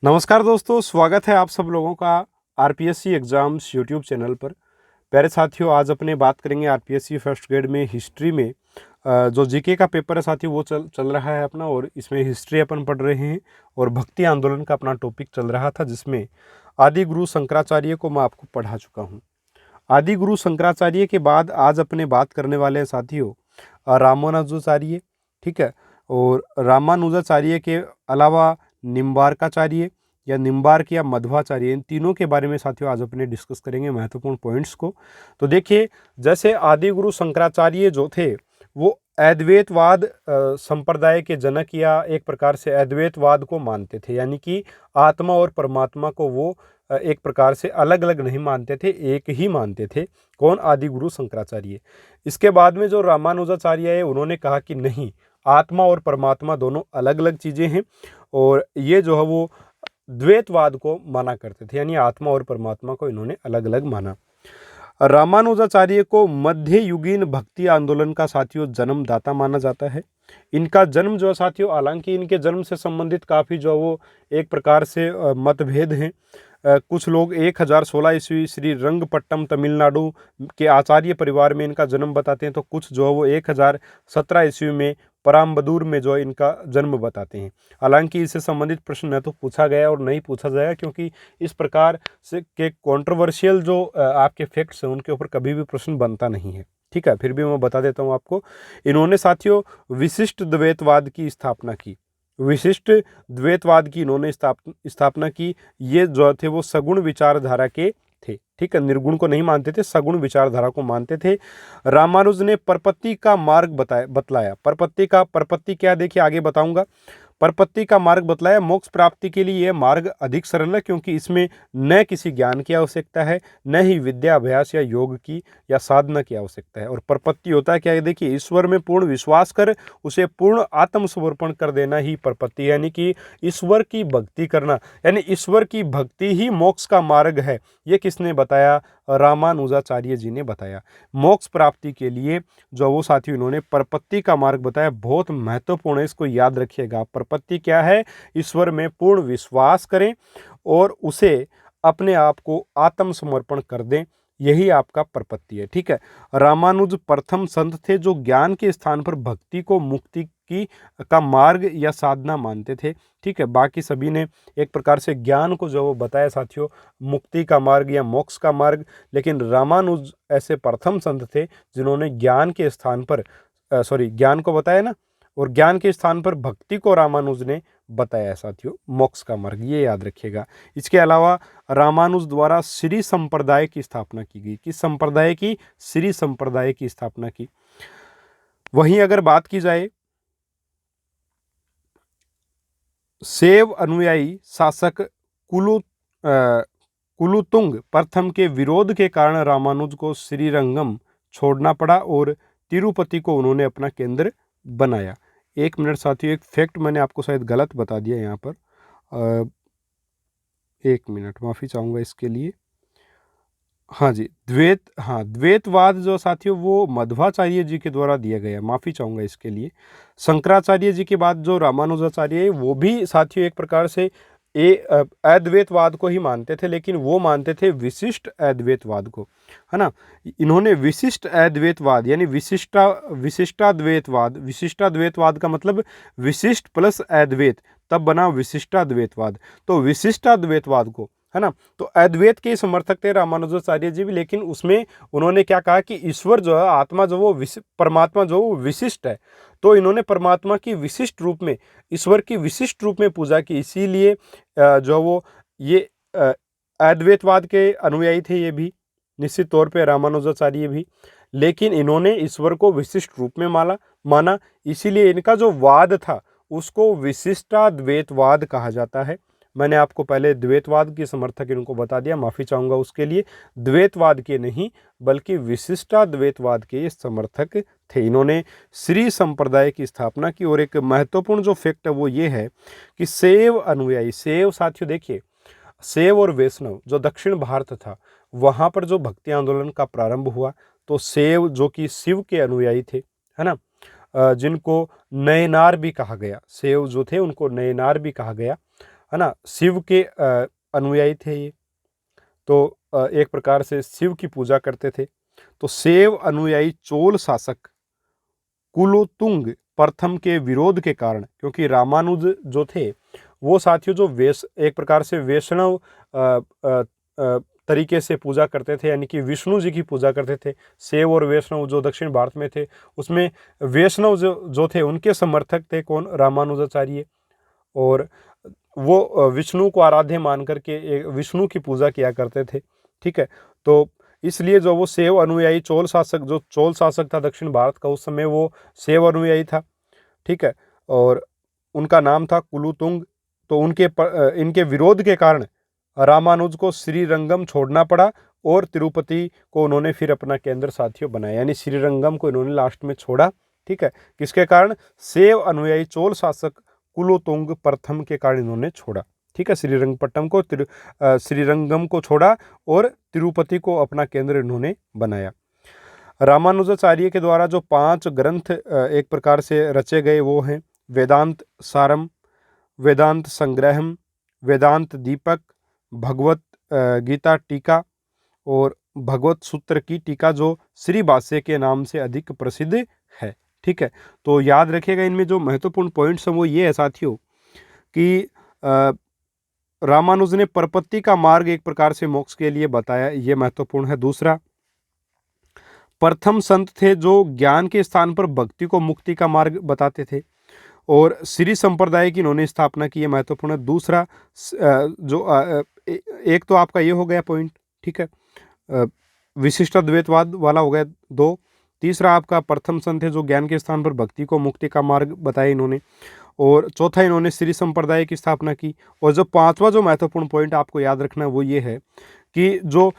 नमस्कार दोस्तों, स्वागत है आप सब लोगों का आरपीएससी एग्ज़ाम्स यूट्यूब चैनल पर। प्यारे साथियों, आज अपने बात करेंगे आरपीएससी फर्स्ट ग्रेड में हिस्ट्री में जो जीके का पेपर है साथियों वो चल रहा है अपना, और इसमें हिस्ट्री अपन पढ़ रहे हैं। और भक्ति आंदोलन का अपना टॉपिक चल रहा था, जिसमें आदि गुरु शंकराचार्य को मैं आपको पढ़ा चुका हूँ। आदि गुरु शंकराचार्य के बाद आज अपने बात करने वाले हैं साथियों रामानुजाचार्य। ठीक है, और रामानुजाचार्य के अलावा निम्बार्काचार्य या निम्बार्क या मध्वाचार्य, इन तीनों के बारे में साथियों आज अपने डिस्कस करेंगे महत्वपूर्ण पॉइंट्स को। तो देखिए, जैसे आदि गुरु शंकराचार्य जो थे वो अद्वैतवाद संप्रदाय के जनक, या एक प्रकार से अद्वैतवाद को मानते थे, यानी कि आत्मा और परमात्मा को वो एक प्रकार से अलग अलग नहीं मानते थे, एक ही मानते थे। कौन? आदि गुरु शंकराचार्य। इसके बाद में जो रामानुजाचार्य है उन्होंने कहा कि नहीं, आत्मा और परमात्मा दोनों अलग अलग चीज़ें हैं, और ये जो है वो द्वैतवाद को माना करते थे, यानी आत्मा और परमात्मा को इन्होंने अलग अलग माना। रामानुजाचार्य को मध्य युगीन भक्ति आंदोलन का साथियों जन्मदाता माना जाता है। इनका जन्म जो है साथियों, हालांकि इनके जन्म से संबंधित काफ़ी जो वो एक प्रकार से मतभेद हैं। कुछ लोग 1016 ईस्वी श्री रंगपट्टम तमिलनाडु के आचार्य परिवार में इनका जन्म बताते हैं, तो कुछ जो है वो 1017 ईस्वी में पराम्बदूर में जो है इनका जन्म बताते हैं। हालांकि इससे संबंधित प्रश्न न तो पूछा गया और नहीं पूछा जाएगा, क्योंकि इस प्रकार से के कंट्रोवर्शियल जो आपके फैक्ट्स हैं उनके ऊपर कभी भी प्रश्न बनता नहीं है। ठीक है, फिर भी मैं बता देता हूँ आपको। इन्होंने साथियों विशिष्ट द्वैतवाद की स्थापना की। विशिष्ट द्वैतवाद की इन्होंने स्थापना की। ये जो थे वो सगुण विचारधारा के थे। ठीक है, निर्गुण को नहीं मानते थे, सगुण विचारधारा को मानते थे। रामानुज ने परपत्ति का मार्ग बतलाया। परपत्ति क्या, देखिए आगे बताऊंगा। परपत्ति का मार्ग बतलाया। मोक्ष प्राप्ति के लिए यह मार्ग अधिक सरल है, क्योंकि इसमें न किसी ज्ञान की आवश्यकता है, न ही विद्या अभ्यास या योग की या साधना की आवश्यकता है। और परपत्ति होता है क्या है, देखिए ईश्वर में पूर्ण विश्वास कर उसे पूर्ण आत्मसमर्पण कर देना ही परपत्ति, यानी कि ईश्वर की भक्ति करना, यानी ईश्वर की भक्ति ही मोक्ष का मार्ग है। ये किसने बताया? रामानुजाचार्य जी ने बताया। मोक्ष प्राप्ति के लिए जो वो साथी इन्होंने परपत्ति का मार्ग बताया, बहुत महत्वपूर्ण है, इसको याद रखिएगा। परपत्ति क्या है? ईश्वर में पूर्ण विश्वास करें और उसे अपने आप को आत्मसमर्पण कर दें, यही आपका परपत्ति है। ठीक है, रामानुज प्रथम संत थे जो ज्ञान के स्थान पर भक्ति को मुक्ति की का मार्ग या साधना मानते थे। ठीक है, बाकी सभी ने एक प्रकार से ज्ञान को जो वो बताया साथियों, मुक्ति का मार्ग या मोक्ष का मार्ग, लेकिन रामानुज ऐसे प्रथम संत थे जिन्होंने ज्ञान के स्थान पर ज्ञान को बताया ना, और ज्ञान के स्थान पर भक्ति को रामानुज ने बताया साथियों, मोक्ष का मार्ग, ये याद रखिएगा। इसके अलावा रामानुज द्वारा श्री संप्रदाय की स्थापना की गई। किस संप्रदाय की? श्री संप्रदाय की स्थापना की। वहीं अगर बात की जाए शैव अनुयायी शासक कुलुतुंग प्रथम के विरोध के कारण रामानुज को श्रीरंगम छोड़ना पड़ा और तिरुपति को उन्होंने अपना केंद्र बनाया। एक मिनट साथियों, एक फैक्ट मैंने आपको शायद गलत बता दिया यहाँ पर। एक मिनट, माफ़ी चाहूँगा इसके लिए। हाँ जी, द्वैतवाद जो साथियों वो मध्वाचार्य जी के द्वारा दिया गया, माफ़ी चाहूँगा इसके लिए। शंकराचार्य जी के बाद जो रामानुजाचार्य है वो भी साथियों एक प्रकार से अद्वैतवाद को ही मानते थे, लेकिन वो मानते थे विशिष्ट अद्वैतवाद को, है ना। इन्होंने विशिष्ट अद्वैतवाद यानी विशिष्टाद्वैतवाद का मतलब विशिष्ट प्लस अद्वैत, तब बना विशिष्टाद्वैतवाद। तो विशिष्टाद्वैतवाद को, है ना, तो अद्वैत के समर्थक थे रामानुजाचार्य जी भी, लेकिन उसमें उन्होंने क्या कहा कि ईश्वर जो है, आत्मा जो वो परमात्मा जो वो विशिष्ट है, तो इन्होंने परमात्मा की विशिष्ट रूप में, ईश्वर की विशिष्ट रूप में पूजा की। इसीलिए जो वो ये अद्वैतवाद के अनुयायी थे, ये भी निश्चित तौर पे रामानुजाचार्य भी, लेकिन इन्होंने ईश्वर को विशिष्ट रूप में माना। इसीलिए इनका जो वाद था उसको विशिष्टाद्वैतवाद कहा जाता है। मैंने आपको पहले द्वैतवाद के समर्थक इनको बता दिया, माफ़ी चाहूँगा उसके लिए। द्वैतवाद के नहीं बल्कि विशिष्टाद्वैतवाद के ये समर्थक थे। इन्होंने श्री संप्रदाय की स्थापना की। और एक महत्वपूर्ण जो फैक्ट है वो ये है कि शैव अनुयायी, शैव साथियों देखिए, शैव और वैष्णव जो दक्षिण भारत था वहाँ पर जो भक्ति आंदोलन का प्रारंभ हुआ, तो शैव जो कि शिव के अनुयायी थे, है ना, जिनको नयनार भी कहा गया, शैव जो थे उनको नयनार भी कहा गया। है ना, शिव के अनुयायी थे ये, तो एक प्रकार से शिव की पूजा करते थे। तो शैव अनुयायी चोल शासक कुलोतुंग प्रथम के विरोध के कारण, क्योंकि रामानुज जो थे वो साथियों जो एक प्रकार से वैष्णव तरीके से पूजा करते थे, यानी कि विष्णु जी की पूजा करते थे। शैव और वैष्णव जो दक्षिण भारत में थे, उसमें वैष्णव जो थे उनके समर्थक थे कौन, रामानुजाचार्य। और वो विष्णु को आराध्य मान करके विष्णु की पूजा किया करते थे। ठीक है, तो इसलिए जो वो शैव अनुयायी चोल शासक, जो चोल शासक था दक्षिण भारत का उस समय, वो शैव अनुयायी था। ठीक है, और उनका नाम था कुलुतुंग। तो इनके विरोध के कारण रामानुज को श्रीरंगम छोड़ना पड़ा और तिरुपति को उन्होंने फिर अपना केंद्र साथियों बनाया, यानी श्रीरंगम को इन्होंने लास्ट में छोड़ा। ठीक है, किसके कारण, शैव अनुयायी चोल शासक कुलोतुंग प्रथम के कारण इन्होंने छोड़ा। ठीक है, श्रीरंगपट्टम को श्रीरंगम को छोड़ा और तिरुपति को अपना केंद्र इन्होंने बनाया। रामानुजाचार्य के द्वारा जो 5 ग्रंथ एक प्रकार से रचे गए वो हैं वेदांत सारम, वेदांत संग्रहम, वेदांत दीपक, भगवत गीता टीका और भगवत सूत्र की टीका, जो श्री भाष्य के नाम से अधिक प्रसिद्ध है। ठीक है, तो याद रखिएगा इनमें जो महत्वपूर्ण पॉइंट्स हैं वो ये है साथियों कि रामानुज ने परपत्ति का मार्ग एक प्रकार से मोक्ष के लिए बताया, ये महत्वपूर्ण है। दूसरा, प्रथम संत थे जो ज्ञान के स्थान पर भक्ति को मुक्ति का मार्ग बताते थे, और श्री संप्रदाय की इन्होंने स्थापना की, है महत्वपूर्ण है। दूसरा एक तो आपका ये हो गया पॉइंट, ठीक है, विशिष्ट द्वैतवाद वाला हो गया 2। तीसरा आपका प्रथम संत है जो ज्ञान के स्थान पर भक्ति को मुक्ति का मार्ग बताया इन्होंने, और चौथा इन्होंने श्री संप्रदाय की स्थापना की। और जो 5वां जो महत्वपूर्ण पॉइंट आपको याद रखना है वो ये है कि जो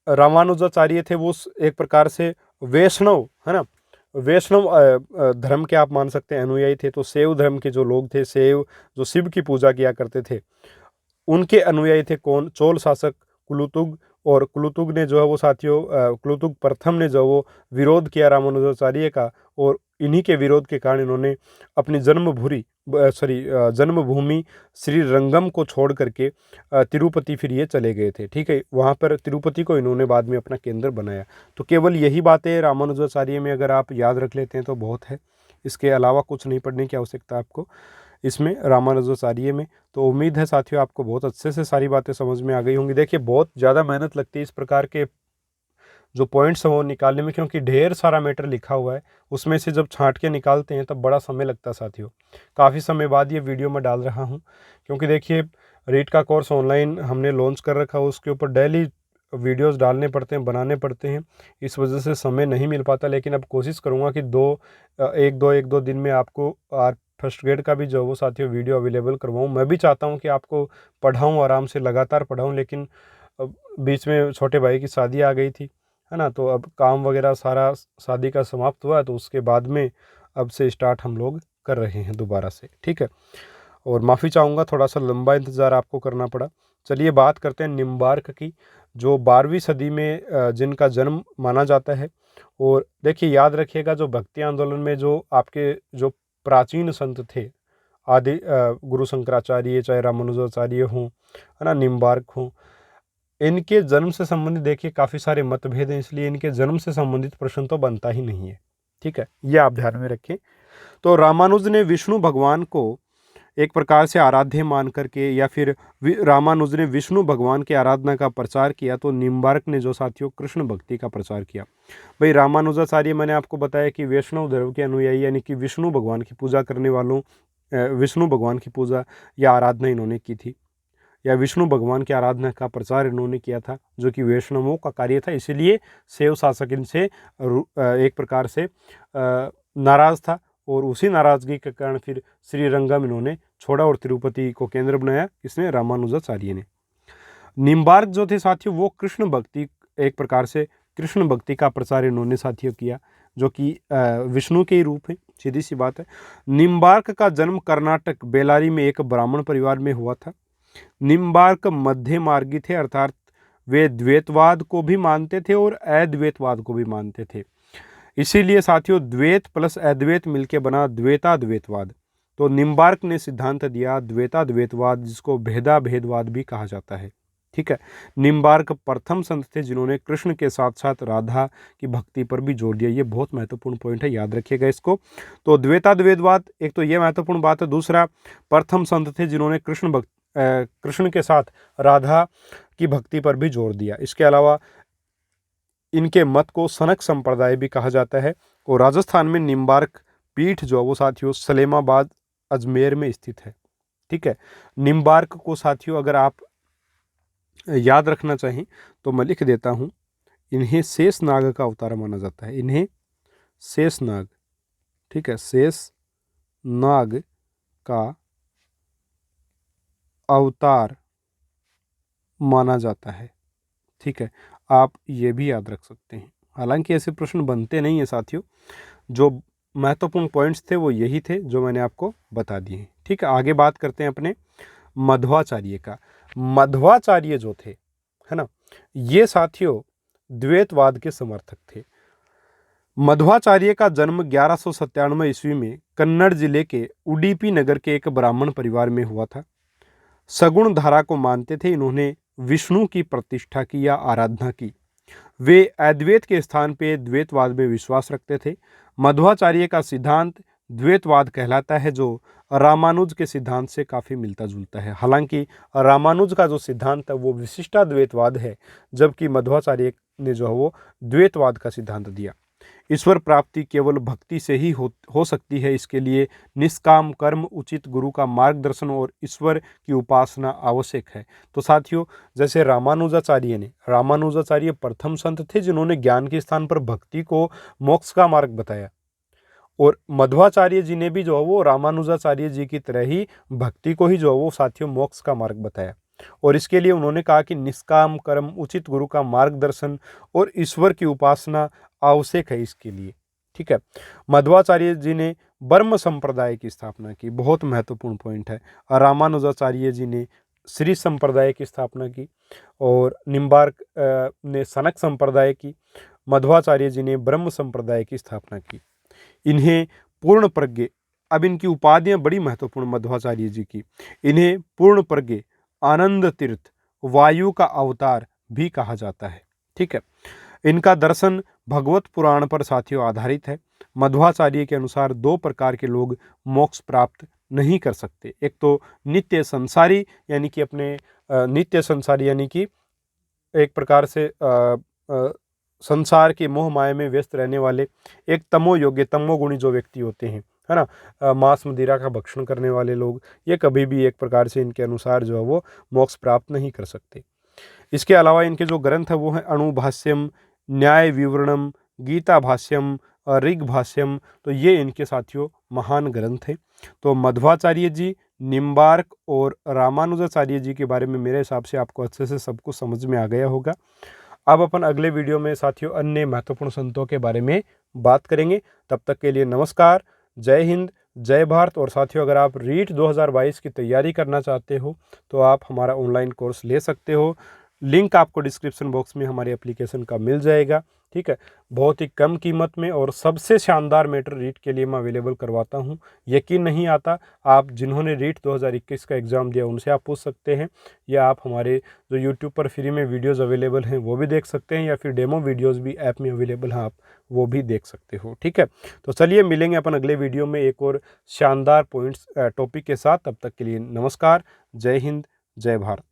रामानुजाचार्य थे वो एक प्रकार से वैष्णव, है ना, वैष्णव धर्म के आप मान सकते हैं अनुयायी थे। तो शैव धर्म के जो लोग थे, शैव जो शिव की पूजा किया करते थे, उनके अनुयायी थे कौन, चोल शासक कुलुतुग। और कुलुतुग ने जो है वो साथियों, कुलुतुग प्रथम ने जो वो विरोध किया रामानुजाचार्य का, और इन्हीं के विरोध के कारण इन्होंने अपनी जन्मभूमि श्रीरंगम को छोड़ करके तिरुपति फिर ये चले गए थे। ठीक है, वहाँ पर तिरुपति को इन्होंने बाद में अपना केंद्र बनाया। तो केवल यही बातें रामानुजाचार्य में अगर आप याद रख लेते हैं तो बहुत है, इसके अलावा कुछ नहीं पढ़ने की आवश्यकता आपको इसमें रामानुजाचार्य में। तो उम्मीद है साथियों आपको बहुत अच्छे से सारी बातें समझ में आ गई होंगी। देखिए बहुत ज़्यादा मेहनत लगती है इस प्रकार के जो पॉइंट्स हैं वो निकालने में, क्योंकि ढेर सारा मैटर लिखा हुआ है, उसमें से जब छांट के निकालते हैं तब बड़ा समय लगता है साथियों। काफ़ी समय बाद ये वीडियो मैं डाल रहा हूँ, क्योंकि देखिए रीट का कोर्स ऑनलाइन हमने लॉन्च कर रखा है, उसके ऊपर डेली वीडियोस डालने पड़ते हैं, बनाने पड़ते हैं, इस वजह से समय नहीं मिल पाता। लेकिन अब कोशिश करूँगा कि एक दो दिन में आपको फर्स्ट ग्रेड का भी जो वो साथियों वीडियो अवेलेबल करवाऊँ। मैं भी चाहता हूँ कि आपको पढ़ाऊँ, आराम से लगातार पढ़ाऊँ, लेकिन बीच में छोटे भाई की शादी आ गई थी, है ना, तो अब काम वगैरह सारा शादी का समाप्त हुआ, तो उसके बाद में अब से स्टार्ट हम लोग कर रहे हैं दोबारा से। ठीक है, और माफ़ी चाहूँगा थोड़ा सा लंबा इंतज़ार आपको करना पड़ा। चलिए बात करते हैं निम्बार्क की, जो 12वीं सदी में जिनका जन्म माना जाता है। और देखिए याद रखिएगा जो भक्ति आंदोलन में जो आपके जो प्राचीन संत थे, आदि गुरु शंकराचार्य, चाहे रामानुजाचार्य हों, है ना, निम्बार्क हों, इनके जन्म से संबंधित देखिए काफ़ी सारे मतभेद हैं, इसलिए इनके जन्म से संबंधित प्रश्न तो बनता ही नहीं है। ठीक है, ये आप ध्यान में रखें। तो रामानुज ने विष्णु भगवान को एक प्रकार से आराध्य मान करके, या फिर रामानुज ने विष्णु भगवान की आराधना का प्रचार किया, तो निम्बार्क ने जो साथियों कृष्ण भक्ति का प्रचार किया। भाई रामानुजाचार्य मैंने आपको बताया कि वैष्णव धर्म के अनुयायी, यानी कि विष्णु भगवान की पूजा करने वालों, विष्णु भगवान की पूजा या आराधना इन्होंने की थी, या विष्णु भगवान की आराधना का प्रचार इन्होंने किया था, जो कि वैष्णवों का कार्य था। इसीलिए शैव शासक इनसे एक प्रकार से नाराज था, और उसी नाराजगी के कारण फिर श्रीरंगम इन्होंने छोड़ा और तिरुपति को केंद्र बनाया, इसने रामानुजाचार्य ने। निम्बार्क जो थे साथियों वो कृष्ण भक्ति, एक प्रकार से कृष्ण भक्ति का प्रचार इन्होंने साथियों किया, जो कि विष्णु के ही रूप है, सीधी सी बात है। निम्बार्क का जन्म कर्नाटक बेलारी में एक ब्राह्मण परिवार में हुआ था। निम्बार्क मध्य मार्गी थे, अर्थात वे द्वैतवाद को भी मानते थे और अद्वैतवाद को भी मानते थे। इसीलिए साथियों द्वैत प्लस अद्वैत मिलके बना द्वैताद्वैतवाद। तो निम्बार्क ने सिद्धांत दिया द्वैताद्वैतवाद, जिसको भेदा भेदवाद भी कहा जाता है। ठीक है, निम्बार्क प्रथम संत थे जिन्होंने कृष्ण के साथ साथ राधा की भक्ति पर भी जोर दिया। ये बहुत महत्वपूर्ण पॉइंट है, याद रखिएगा इसको। तो द्वैताद्वैतवाद, एक तो ये महत्वपूर्ण बात है। दूसरा, प्रथम संत थे जिन्होंने कृष्ण के साथ राधा की भक्ति पर भी जोर दिया। इसके अलावा इनके मत को सनक संप्रदाय भी कहा जाता है। और राजस्थान में निम्बार्क पीठ जो है वो साथियों सलेमाबाद अजमेर में स्थित है। ठीक है, निम्बार्क को साथियों अगर आप याद रखना चाहें तो मैं लिख देता हूँ, इन्हें शेष नाग का अवतार माना जाता है। इन्हें शेष नाग, ठीक है, शेष नाग का अवतार माना जाता है। ठीक है, आप ये भी याद रख सकते हैं। हालांकि ऐसे प्रश्न बनते नहीं हैं साथियों, जो महत्वपूर्ण पॉइंट्स थे वो यही थे जो मैंने आपको बता दिए हैं। ठीक है, आगे बात करते हैं अपने मध्वाचार्य का। मध्वाचार्य जो थे, है ना, ये साथियों द्वैतवाद के समर्थक थे। मध्वाचार्य का जन्म 1197 ईस्वी में कन्नड़ जिले के उडुपी नगर के एक ब्राह्मण परिवार में हुआ था। सगुण धारा को मानते थे। इन्होंने विष्णु की प्रतिष्ठा की या आराधना की। वे अद्वैत के स्थान पे द्वैतवाद में विश्वास रखते थे। मध्वाचार्य का सिद्धांत द्वैतवाद कहलाता है, जो रामानुज के सिद्धांत से काफ़ी मिलता जुलता है। हालांकि रामानुज का जो सिद्धांत है वो विशिष्टाद्वैतवाद है, जबकि मध्वाचार्य ने जो है वो द्वैतवाद का सिद्धांत दिया। ईश्वर प्राप्ति केवल भक्ति से ही हो सकती है। इसके लिए निष्काम कर्म, उचित गुरु का मार्गदर्शन और ईश्वर की उपासना आवश्यक है। तो साथियों, जैसे रामानुजाचार्य प्रथम संत थे जिन्होंने ज्ञान के स्थान पर भक्ति को मोक्ष का मार्ग बताया, और मध्वाचार्य जी ने भी जो है वो रामानुजाचार्य जी की तरह ही भक्ति को ही जो है वो साथियों मोक्ष का मार्ग बताया। और इसके लिए उन्होंने कहा कि निष्काम कर्म, उचित गुरु का मार्गदर्शन और ईश्वर की उपासना आवश्यक है इसके लिए। ठीक है, मध्वाचार्य जी ने ब्रह्म संप्रदाय की स्थापना की, बहुत महत्वपूर्ण पॉइंट है। रामानुजाचार्य जी ने श्री संप्रदाय की स्थापना की, और निम्बार्क ने सनक संप्रदाय की। मध्वाचार्य जी ने ब्रह्म संप्रदाय की स्थापना की। इन्हें पूर्ण प्रज्ञ, अब इनकी उपाधियां बड़ी महत्वपूर्ण मध्वाचार्य जी की, इन्हें पूर्ण प्रज्ञ, आनंद तीर्थ, वायु का अवतार भी कहा जाता है। ठीक है, इनका दर्शन भगवत पुराण पर साथियों आधारित है। मध्वाचार्य के अनुसार दो प्रकार के लोग मोक्ष प्राप्त नहीं कर सकते। एक तो नित्य संसारी, यानी कि अपने नित्य संसारी यानी कि एक प्रकार से संसार के मोह माया में व्यस्त रहने वाले। एक तमो योग्य, तमोगुणी जो व्यक्ति होते हैं, है ना, मांस मदिरा का भक्षण करने वाले लोग, ये कभी भी एक प्रकार से इनके अनुसार जो है वो मोक्ष प्राप्त नहीं कर सकते। इसके अलावा इनके जो ग्रंथ है वो है अणुभाष्यम, न्याय विवरणम, गीता भाष्यम, ऋग भाष्यम। तो ये इनके साथियों महान ग्रंथ हैं। तो मध्वाचार्य जी, निम्बार्क और रामानुजाचार्य जी के बारे में मेरे हिसाब से आपको अच्छे से सब कुछ समझ में आ गया होगा। अब अपन अगले वीडियो में साथियों अन्य महत्वपूर्ण संतों के बारे में बात करेंगे। तब तक के लिए नमस्कार, जय हिंद, जय भारत। और साथियों, अगर आप रीट 2022 की तैयारी करना चाहते हो तो आप हमारा ऑनलाइन कोर्स ले सकते हो। लिंक आपको डिस्क्रिप्शन बॉक्स में हमारे एप्लीकेशन का मिल जाएगा। ठीक है, बहुत ही कम कीमत में और सबसे शानदार मेटर रीट के लिए मैं अवेलेबल करवाता हूं। यकीन नहीं आता, आप जिन्होंने रीट 2021 का एग्ज़ाम दिया उनसे आप पूछ सकते हैं, या आप हमारे जो यूट्यूब पर फ्री में वीडियोस अवेलेबल हैं वो भी देख सकते हैं, या फिर डेमो वीडियोस भी ऐप में अवेलेबल हैं, आप वो भी देख सकते हो। ठीक है, तो चलिए मिलेंगे अपन अगले वीडियो में एक और शानदार पॉइंट्स टॉपिक के साथ। तब तक के लिए नमस्कार, जय हिंद, जय भारत।